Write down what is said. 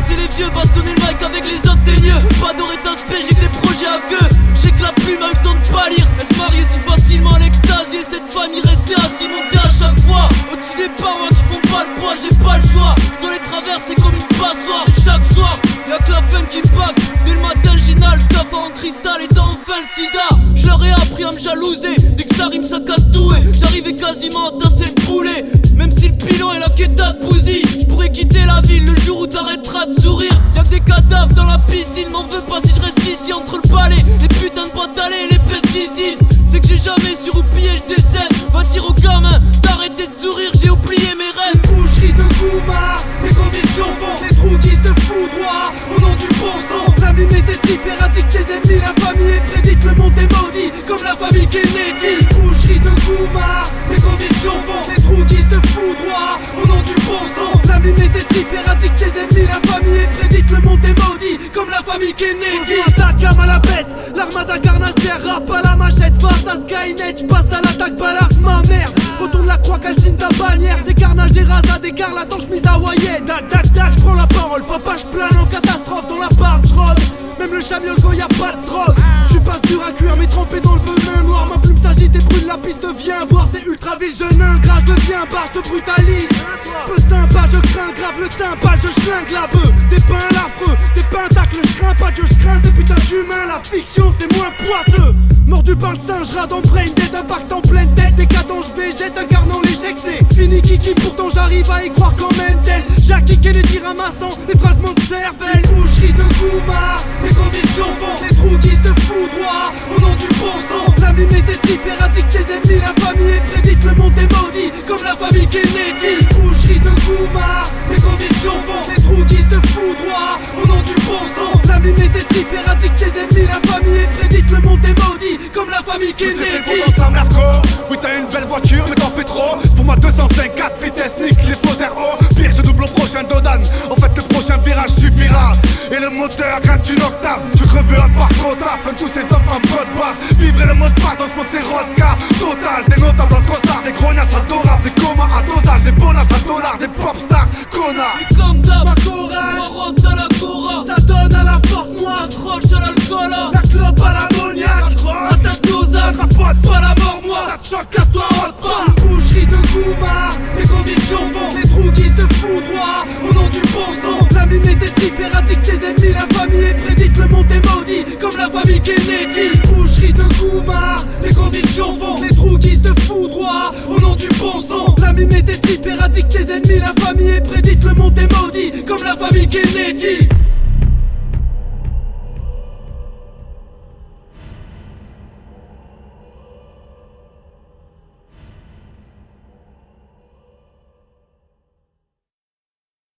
Laissez les vieux bastonner le mic avec les autres des lieux. Pas doré d'aspect, j'ai des projets à queue. J'ai que la plume a eu le temps de pas lire. Elle se marier si facilement à l'extasie. Cette famille restée assis montée à chaque fois. Au-dessus des parois qui font pas le poids, j'ai pas le choix. Je dois les traverser comme une passoire. Et chaque soir, y'a que la femme qui me bague. Dès le matin, le ginal, le cafard en cristal et dans enfin le sida. Je leur ai appris à me jalouser. Dès que ça rime, ça casse tout. J'arrivais quasiment à tasser le poulet. Même si le pilon est la quêta de bousille, je pourrais quitter la ville le jour où t'arrêteras de sourire. Y'a des cadavres dans la piscine, m'en veux pas si je reste ici entre le palais, les putains de boîtes à lait et les pesticides. C'est que j'ai jamais su roupiller, je décède. Va dire aux gamins d'arrêter de sourire, j'ai oublié mes rêves. Boucherie de Gouma, les conditions font que les trous qui se foudroient au nom du bon sang. La mime est des types éradique tes ennemis, la famille est prédite, le monde est maudit comme la famille Kennedy. Boucherie de Gouma, les conditions font que les trous qui se foudroient au nom du bon sang. La mime est des types éradique tes ennemis, la famille est prédite, le monde est maudit comme la famille Kennedy. Attaque à la baisse, l'armada carnassière rappe à la machette face à Skynet. J'passe à l'attaque balarde, ma merde. Retourne la croix, calcine ta bannière. C'est carnage et rasade, égare la dans chemise hawaïenne. Dac dac dac, j'prends la parole, papa j'plane en catastrophe dans la part j'rôde. Même le chamiol quand y'a pas de drogue. J'suis pas dur à cuire mais trempé dans le venin noir. Ma plume s'agite et brûle la piste, viens voir c'est ultra ville. Jeune ingrat, j'deviens barre, j'te brutalise. Peu sympa, je crains grave le timbal, je schlingue la bœuf. Des pains l'affreux, des pentacles, j'crains pas Dieu, j'crains ces putains d'humains. La fiction c'est moins poisseux. Mordu par le singe, rat dans le brain dead, impact en pleine tête. Décadent, j'végète, incarnant l'échec, c'est fini kiki, pourtant j'arrive à y croire quand même tel Jackie Kennedy ramassant des fragments de cervelle. Boucherie de Gouma, les conditions font que les trous qui se foudroient au nom du bon sang. La mime est des types éradique tes ennemis, la famille est prédite, le monde est maudit comme la famille Kennedy. Boucherie de Gouma, les conditions font que les trous qui se foudroient au nom du bon sang. La mime est des types éradique tes ennemis, la famille est prédite, le monde est maudit comme la famille Kennedy. C'est dans sa merco. Oui t'as une belle voiture mais t'en fais trop. C'est pour ma 254 vitesse, nique les faux RO. Pire je double au prochain Dodan. En fait le prochain virage suffira. Et le moteur grimpe une octave. Je crever un par quota. Fin tous ces enfants code barre. Vivre le mot de passe dans ce mode c'est rodka total. Des notables dans le costard, des grognasses adorables. Des comas à dosage, des bonasses à dollars. Des pop stars, connards. Et comme d'hab, Ma chorale, on rentre à la cora. ça donne à la force noire. Accroche à l'alcool, La clope à l'ammoniaque, attaque nos âmes, capote, pas la mort moi. ça te choque, casse-toi, rentre pas. Boucherie de Gouma, les conditions font que les trous qui se foudroient au nom du bon sang. La mime est des types éradique tes ennemis, la famille est prédite, le monde est maudit comme la famille Kennedy. Boucherie de Gouma, les conditions font que les trous qui se foudroient au nom du bon sang. La mime est des types éradique tes ennemis, la famille est prédite, le monde est maudit comme la famille Kennedy.